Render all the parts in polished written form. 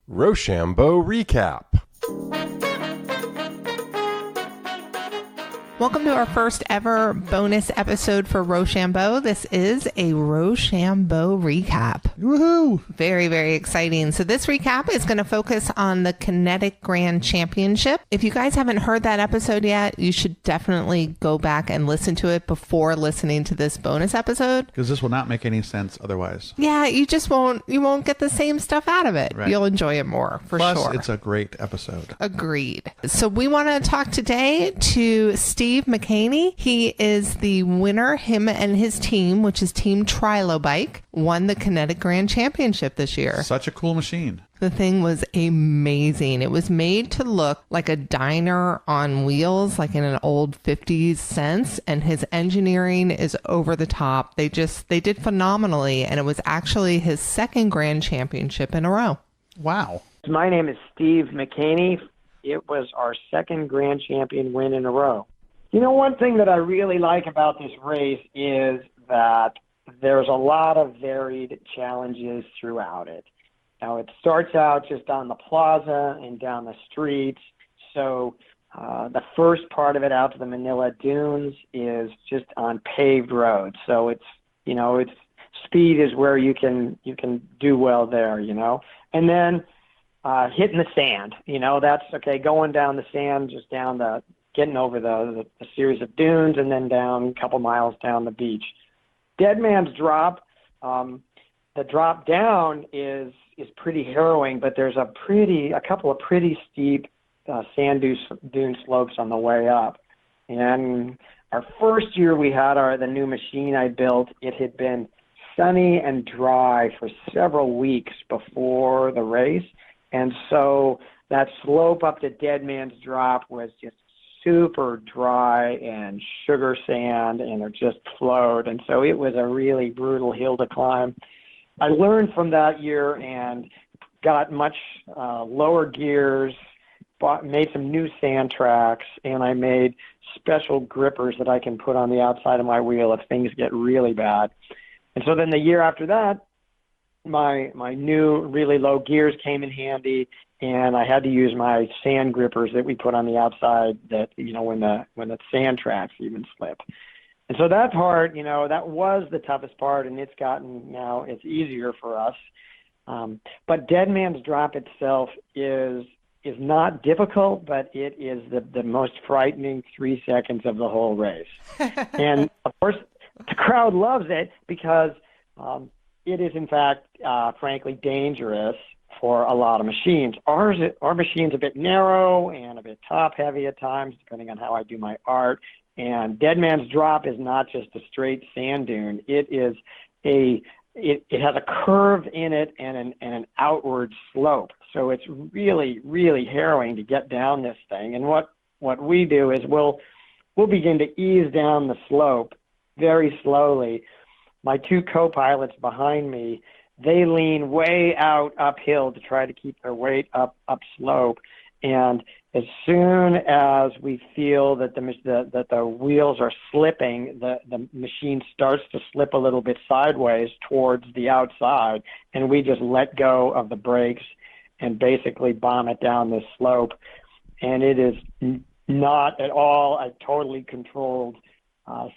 RoShamBo Recap. Welcome to our first ever bonus episode for RoShamBo. This is a RoShamBo recap. Woohoo! Very, very exciting. So this recap is going to focus on the Kinetic Grand Championship. If you guys haven't heard that episode yet, you should definitely go back and listen to it before listening to this bonus episode. Because this will not make any sense otherwise. Yeah, you won't get the same stuff out of it. Right. You'll enjoy it more, for Plus, sure. it's a great episode. Agreed. So we want to talk today to Steve McHaney. He is the winner. Him and his team, which is Team TriloBike, won the Kinetic Grand Championship this year. Such a cool machine. The thing was amazing. It was made to look like a diner on wheels, like in an old 50s sense, and his engineering is over the top. They did phenomenally, and it was actually his second Grand Championship in a row. Wow. My name is Steve McHaney. It was our second Grand Champion win in a row. You know, one thing that I really like about this race is that there's a lot of varied challenges throughout it. Now, it starts out just on the plaza and down the streets. So the first part of it out to the Manila Dunes is just on paved roads. So it's speed is where you can do well there, And then hitting the sand, that's okay. Going down the sand, just down getting over the series of dunes and then down a couple miles down the beach. Dead Man's Drop, the drop down is pretty harrowing, but there's a couple of pretty steep sand dune slopes on the way up. And our first year we had the new machine I built, it had been sunny and dry for several weeks before the race. And so that slope up to Dead Man's Drop was just super dry and sugar sand, and it just flowed. And so it was a really brutal hill to climb. I learned from that year and got much lower gears, made some new sand tracks, and I made special grippers that I can put on the outside of my wheel if things get really bad. And so then the year after that, my new really low gears came in handy, and I had to use my sand grippers that we put on the outside that, when the sand tracks even slip. And so that part, that was the toughest part, and it's easier for us. But Dead Man's Drop itself is not difficult, but it is the most frightening 3 seconds of the whole race. And of course, the crowd loves it because it is, in fact, frankly, dangerous for a lot of machines. Our machine's a bit narrow and a bit top-heavy at times, depending on how I do my art. And Dead Man's Drop is not just a straight sand dune. It is it has a curve in it and an outward slope. So it's really, really harrowing to get down this thing. And what we do is we'll begin to ease down the slope very slowly. My two co-pilots behind me, they lean way out uphill to try to keep their weight up slope. And as soon as we feel that the wheels are slipping, the machine starts to slip a little bit sideways towards the outside, and we just let go of the brakes and basically bomb it down this slope. And it is not at all a totally controlled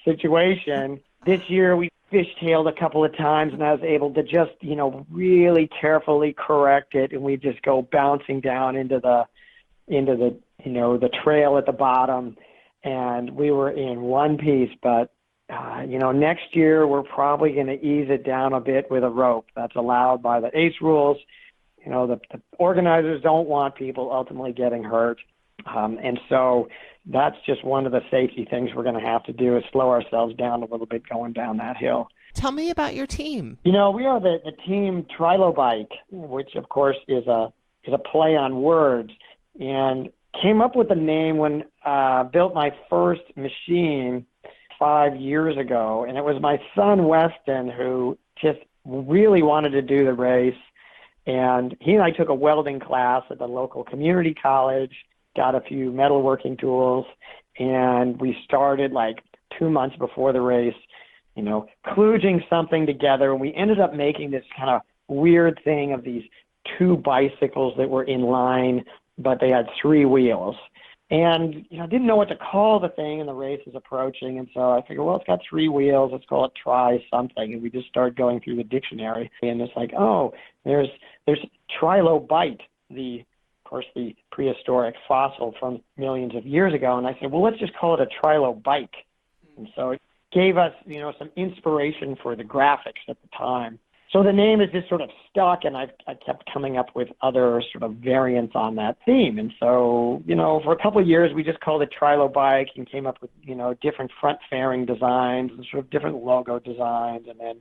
situation. This year we fishtailed a couple of times, and I was able to just, really carefully correct it, and we just go bouncing down into the trail at the bottom, and we were in one piece. But next year we're probably going to ease it down a bit with a rope. That's allowed by the ACE rules. The organizers don't want people ultimately getting hurt, and so that's just one of the safety things we're going to have to do is slow ourselves down a little bit going down that hill. Tell me about your team. We are the Team TriloBike, which of course is a play on words, and came up with the name when I built my first machine 5 years ago. And it was my son, Weston, who just really wanted to do the race. And he and I took a welding class at the local community college, got a few metalworking tools, and we started like 2 months before the race, kludging something together. And we ended up making this kind of weird thing of these two bicycles that were in line, but they had three wheels. And, didn't know what to call the thing, and the race is approaching. And so I figured, well, it's got three wheels. Let's call it Try something. And we just started going through the dictionary. And it's like, oh, there's Trilobite, the prehistoric fossil from millions of years ago. And I said, well, let's just call it a Trilobike. And so it gave us, some inspiration for the graphics at the time. So the name is just sort of stuck, and I kept coming up with other sort of variants on that theme. And so, for a couple of years, we just called it Trilobike and came up with, different front fairing designs and sort of different logo designs. And then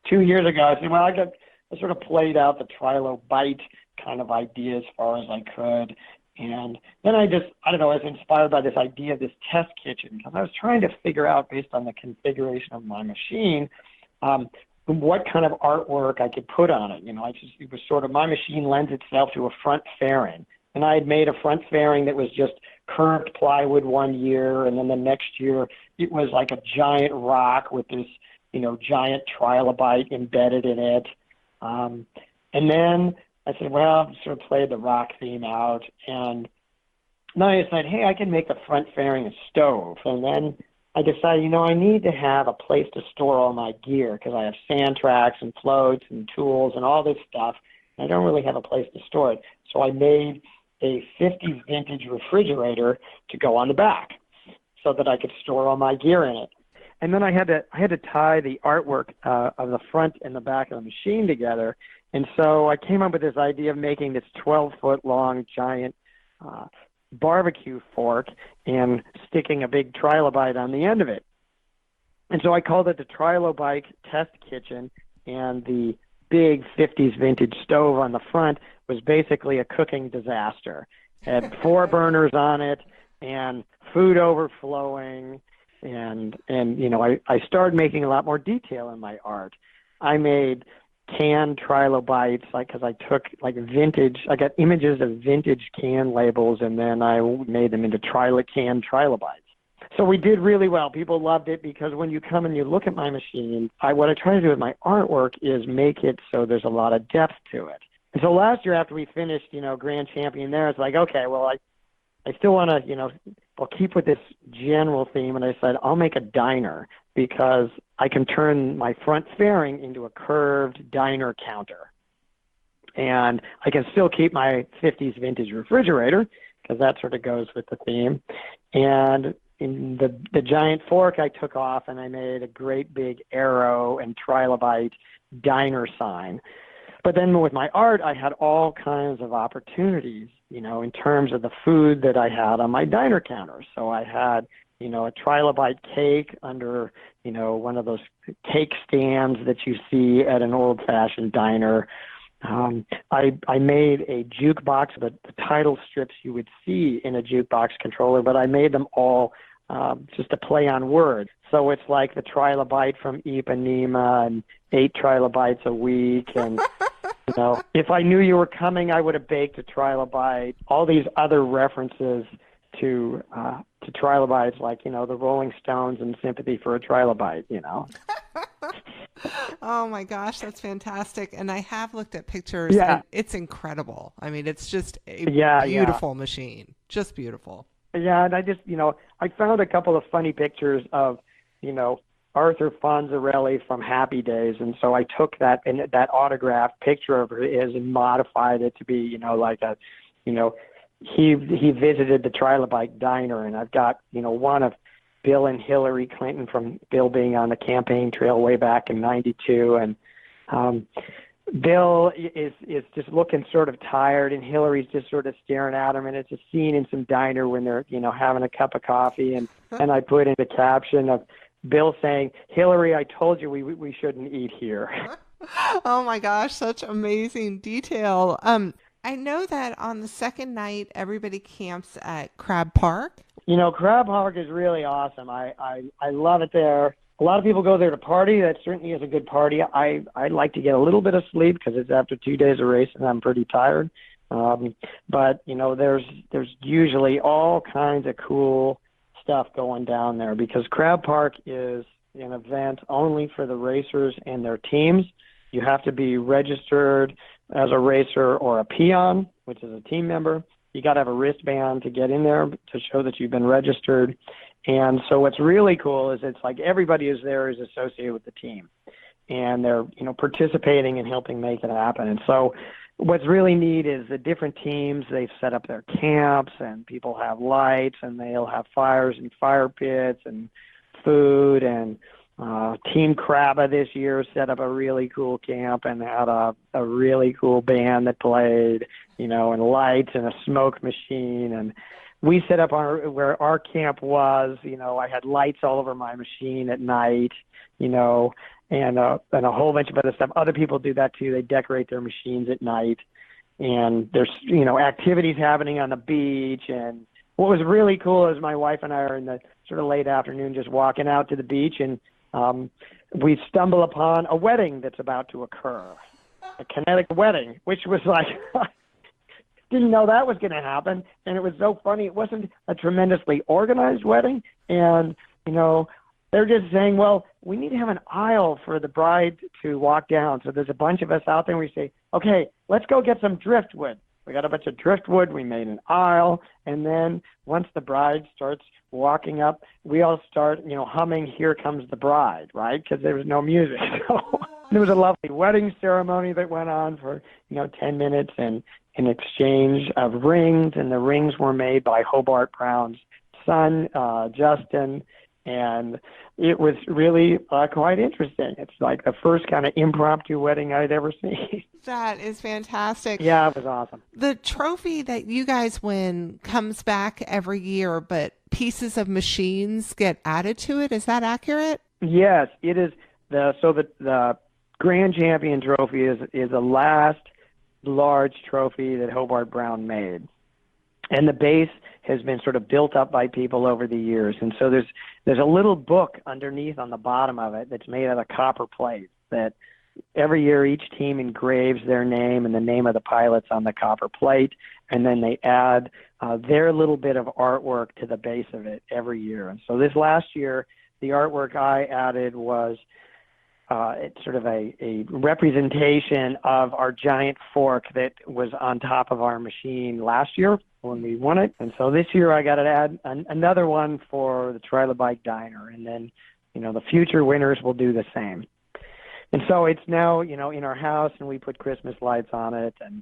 2 years ago, I said, well, I sort of played out the Trilobite kind of idea as far as I could. And then I was inspired by this idea of this test kitchen, because I was trying to figure out, based on the configuration of my machine, what kind of artwork I could put on it. It was sort of, my machine lends itself to a front fairing. And I had made a front fairing that was just curved plywood one year, and then the next year it was like a giant rock with this, giant trilobite embedded in it. And then I said, well, I sort of played the rock theme out. And then I decided, hey, I can make the front fairing a stove. And then I decided, I need to have a place to store all my gear, because I have sand tracks and floats and tools and all this stuff. And I don't really have a place to store it. So I made a 50s vintage refrigerator to go on the back so that I could store all my gear in it. And then I had to tie the artwork of the front and the back of the machine together. And so I came up with this idea of making this 12-foot long giant barbecue fork and sticking a big trilobite on the end of it. And so I called it the Trilobike Test Kitchen, and the big 50s vintage stove on the front was basically a cooking disaster. It had 4 burners on it and food overflowing, and I started making a lot more detail in my art. I made canned trilobites, because I took I got images of vintage can labels, and then I made them into canned trilobites. So we did really well. People loved it, because when you come and you look at my machine, what I try to do with my artwork is make it so there's a lot of depth to it. And so last year, after we finished, Grand Champion there, it's like, okay, well, I still want to, I'll keep with this general theme, and I said, I'll make a diner, because I can turn my front fairing into a curved diner counter. And I can still keep my 50s vintage refrigerator, because that sort of goes with the theme. And in the giant fork I took off, and I made a great big arrow and trilobite diner sign. But then with my art, I had all kinds of opportunities, in terms of the food that I had on my diner counter. So I had, a trilobite cake under, one of those cake stands that you see at an old-fashioned diner. I made a jukebox, the title strips you would see in a jukebox controller, but I made them all just a play on words. So it's like the trilobite from Ipanema and 8 trilobites a week, and if I knew you were coming, I would have baked a trilobite. All these other references to trilobites, like, the Rolling Stones and Sympathy for a Trilobite, Oh my gosh, that's fantastic. And I have looked at pictures, and it's incredible. I mean, it's just a beautiful machine. Just beautiful. Yeah, and I just, I found a couple of funny pictures of, Arthur Fonzarelli from Happy Days, and so I took that autographed picture of his and modified it to be, he visited the Trilobite Diner, and I've got, one of Bill and Hillary Clinton, from Bill being on the campaign trail way back in '92, and Bill is just looking sort of tired, and Hillary's just sort of staring at him, and it's a scene in some diner when they're, having a cup of coffee, and I put in the caption of Bill saying, "Hillary, I told you we shouldn't eat here." Oh my gosh, such amazing detail. I know that on the second night, everybody camps at Crab Park. Crab Park is really awesome. I love it there. A lot of people go there to party. That certainly is a good party. I like to get a little bit of sleep, because it's after 2 days of racing, and I'm pretty tired. But there's usually all kinds of cool stuff going down there, because Crab Park is an event only for the racers and their teams. You have to be registered as a racer or a peon, which is a team member. You got to have a wristband to get in there to show that you've been registered. And so what's really cool is it's like everybody is there is associated with the team, and they're, participating and helping make it happen. And so what's really neat is the different teams, they've set up their camps, and people have lights, and they'll have fires and fire pits and food. And Team Crabba this year set up a really cool camp and had a really cool band that played, and lights and a smoke machine. And we set up where our camp was. I had lights all over my machine at night, and a whole bunch of other stuff. Other people do that too. They decorate their machines at night, and there's activities happening on the beach. And what was really cool is my wife and I are in the sort of late afternoon just walking out to the beach, and we stumble upon a wedding that's about to occur, a kinetic wedding, which was like didn't know that was going to happen. And it was so funny. It wasn't a tremendously organized wedding, and they're just saying, well, we need to have an aisle for the bride to walk down. So there's a bunch of us out there, and we say, okay, let's go get some driftwood. We got a bunch of driftwood. We made an aisle. And then once the bride starts walking up, we all start, humming Here Comes the Bride, right? Because there was no music. So there was a lovely wedding ceremony that went on for, 10 minutes, and an exchange of rings. And the rings were made by Hobart Brown's son, Justin. And it was really quite interesting. It's like the first kind of impromptu wedding I'd ever seen. That is fantastic. Yeah, it was awesome. The trophy that you guys win comes back every year, but pieces of machines get added to it. Is that accurate? Yes, it is. The Grand Champion trophy is the last large trophy that Hobart Brown made. And the base has been sort of built up by people over the years. And so there's a little book underneath on the bottom of it that's made out of copper plate that every year each team engraves their name and the name of the pilots on the copper plate, and then they add their little bit of artwork to the base of it every year. And so this last year, the artwork I added was it's sort of a representation of our giant fork that was on top of our machine last year when we won it. And so this year I got to add another one for the Trilobite Diner. And then, the future winners will do the same. And so it's now, in our house, and we put Christmas lights on it. And,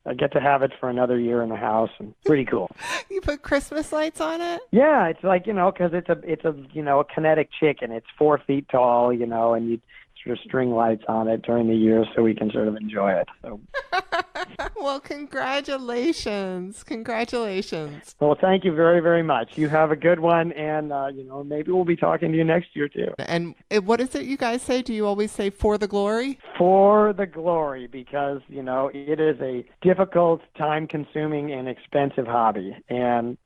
I get to have it for another year in the house, and pretty cool. You put Christmas lights on it? Yeah, it's like, because it's a kinetic chicken. It's 4 feet tall, and you sort of string lights on it during the year so we can sort of enjoy it. So. Well, congratulations. Congratulations. Well, thank you very, very much. You have a good one, and, maybe we'll be talking to you next year, too. And what is it you guys say? Do you always say for the glory? For the glory, because, it is a difficult, time-consuming, and expensive hobby. And,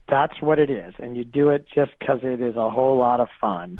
that's what it is. And you do it just because it is a whole lot of fun.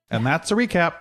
And that's a recap.